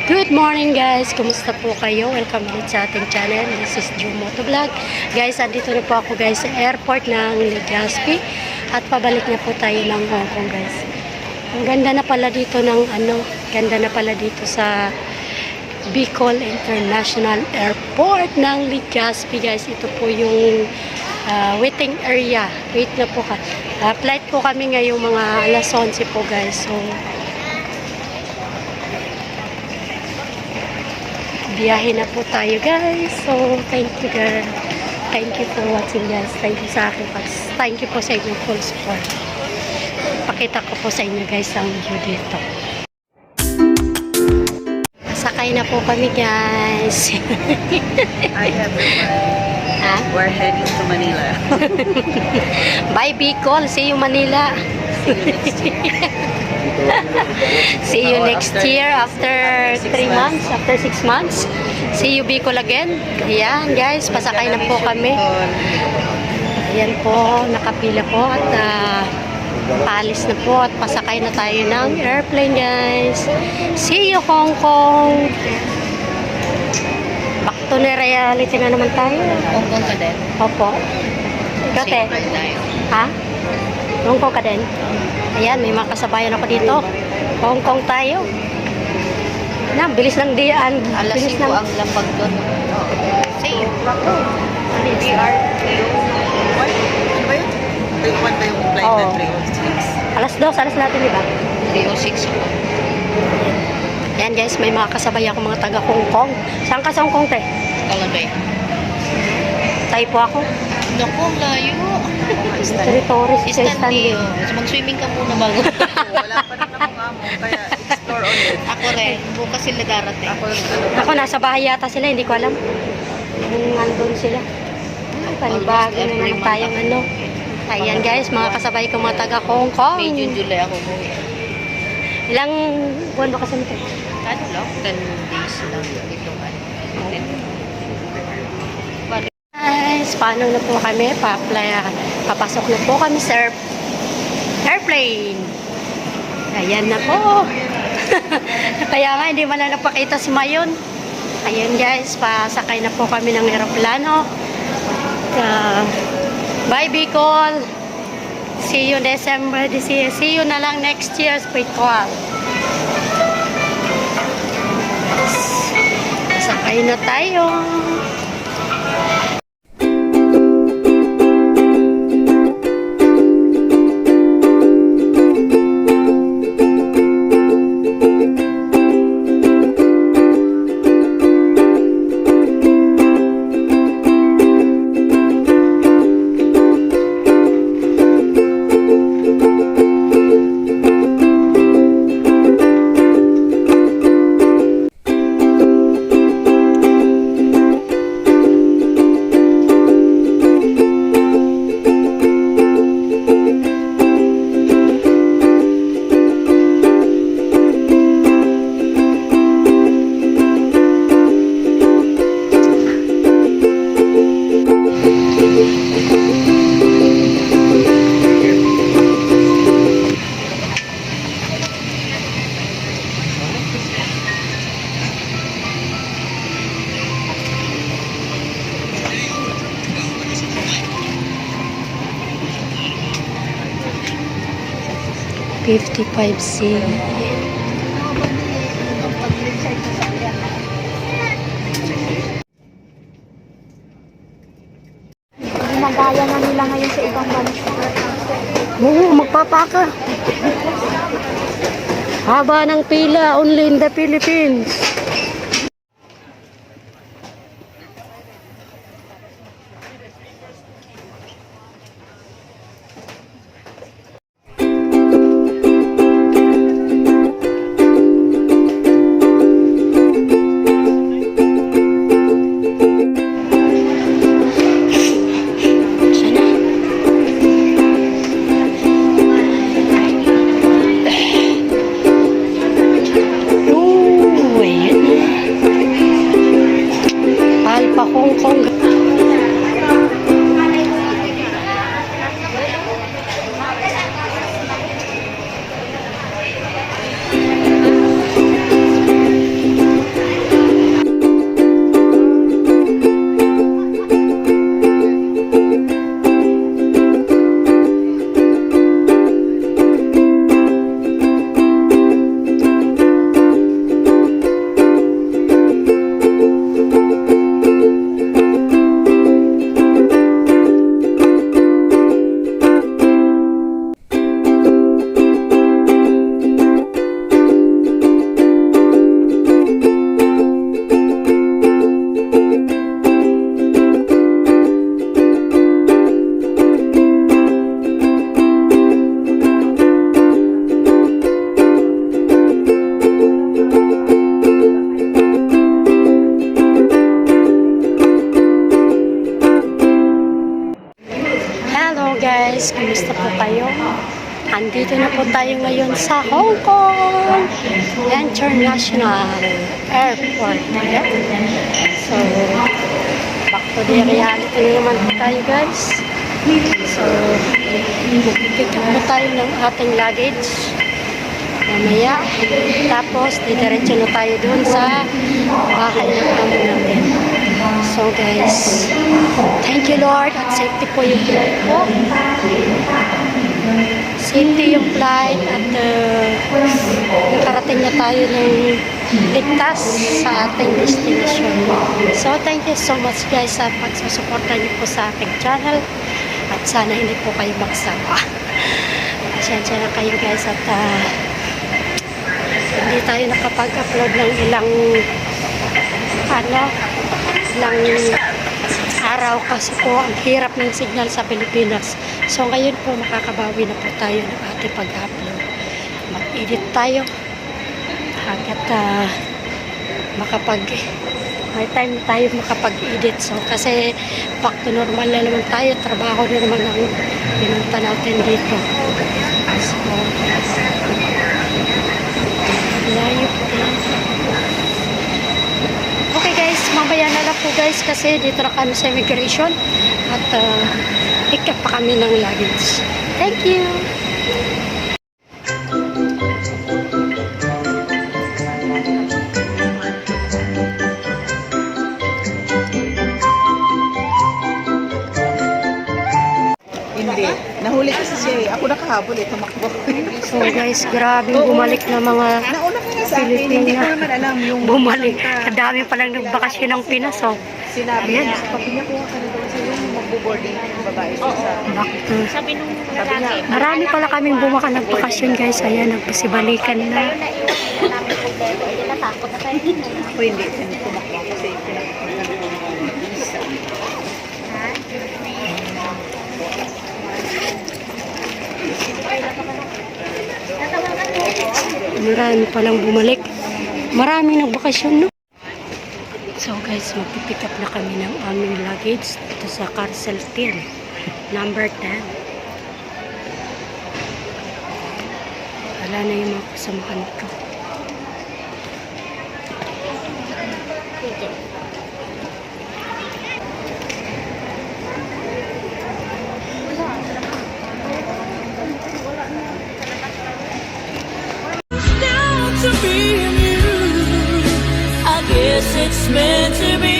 Good morning guys! Kumusta po kayo? Welcome ulit sa ating channel. This is June Motovlog. Guys, andito na po ako guys sa airport ng Legazpi at pabalik na po tayo ng Hong Kong guys. Ang ganda na pala dito ng ganda na pala dito sa Bicol International Airport ng Legazpi guys. Ito po yung waiting area. Wait na po ka. Flight po kami ngayong mga alas 11 po guys. So, biyahe na po tayo guys. So, thank you guys. Thank you for watching guys. Thank you sa akin. Thank you po sa inyong full support. Pakita ko po sa inyo guys ang view dito. Sakay na po kami guys. Hi everyone. We're heading to Manila. Bye Bicol. See you Manila. See you next year. See you next year after 3 months, after 6 months. See you Bicol again. Ayan guys, pasakay na po kami. Ayan po, nakapila po at paalis na po at pasakay na tayo ng airplane guys. See you Hong Kong. Back to the reality na naman tayo. Hong Kong ka din? Opo. Ikaw te? Ha? Hong Kong ka din? Ayan, may mga kasabayan ako dito. Hong Kong tayo. Na, bilis ng diyan. Alas 5 ang lapag doon. Same. BR 301. Ano ba yun? 301 ba yung flight na 306? Alas 2, alas natin, di ba? 306 ako. Ayan guys, may mga kasabay ako mga taga Hong Kong. Saan ka sa Hong Kong, te? Kalabay. Tayo po ako. Naku, layo. Territory si Stanley. Mag-swimming ka muna bago. Wala pa rin akong amo, kaya explore ulit. Ako rin. Bukas sila darating. Ako, nasa bahay yata sila, hindi ko alam. Kung nandun sila. Panibago na naman tayong Ayan guys, mga kasabay ko mga taga Hong Kong. May June, July ako mo. Ilang buwan ba kasi nito? Ano lang? 10 days lang. Dito Guys, paano na po kami? Papasok na po kami sa airplane. Ayan na po. Kaya nga, hindi man lang napakita si Mayon. Ayan guys, pasakay na po kami ng aeroplano. Bye Bicol. See you December this year. See you na lang next year, Bicol. Pasakay na tayo. $55C. Ginagaya na nila ngayon sa ibang bansa. Oo, magpapaka. Haba ng pila, only in the Philippines. guys, kumusta po kayo? Andito na po tayo ngayon sa Hong Kong International Airport. Ayan. So, back to the reality na naman po tayo guys. So, mag-pick up po tayo ng ating luggage mamaya. Tapos, didiretso na tayo dun sa bahay ng amo natin. So guys, thank you Lord at safety po yung flight po. Safety yung flight at nakarating na tayo ng ligtas sa ating destination. So thank you so much guys sa pagsusuporta niyo po sa aking channel at sana hindi po kayo magsawa. Pasensya na kayo guys at hindi tayo nakapag-upload ng ilang araw kasi po ang hirap ng signal sa Pilipinas. So ngayon po makakabawi na po tayo ng ating pag-upload. Mag-edit tayo hanggat may time tayo makapag-edit. So kasi back to normal na naman tayo. Trabaho na naman ang pinunta natin dito. So layo po. Okay guys, mamaya na lang po guys kasi dito na kami sa immigration at pick up pa kami ng luggage. Thank you! Hindi. Nahuli kasi siya eh. Ako nakahabol eh. Tumakbo. So guys, grabe bumalik na mga Nauna ka nga sa akin. Hindi ko Pilipina. naman alam yung Bumalik. Kadami palang nagbakasyon ng Pinas. Oh. sinabi Ayan. niya. Sabi niya kuha ka na daw sa yung magbo-boarding yung babae sa Back to. Sabi nung Sabi niya, Marami pala kaming bumaka ng bakasyon guys. Ayan, nagpasibalikan na. ako hindi. Hindi tumakbo kasi pinakapagano ko ng visa. Marami palang bumalik. Maraming nagbakasyon, no? So guys, magpipick up na kami ng aming luggage dito sa Carcel 10, number 10. Wala na yung mga kasamahan ko. To be you, I guess it's meant to be.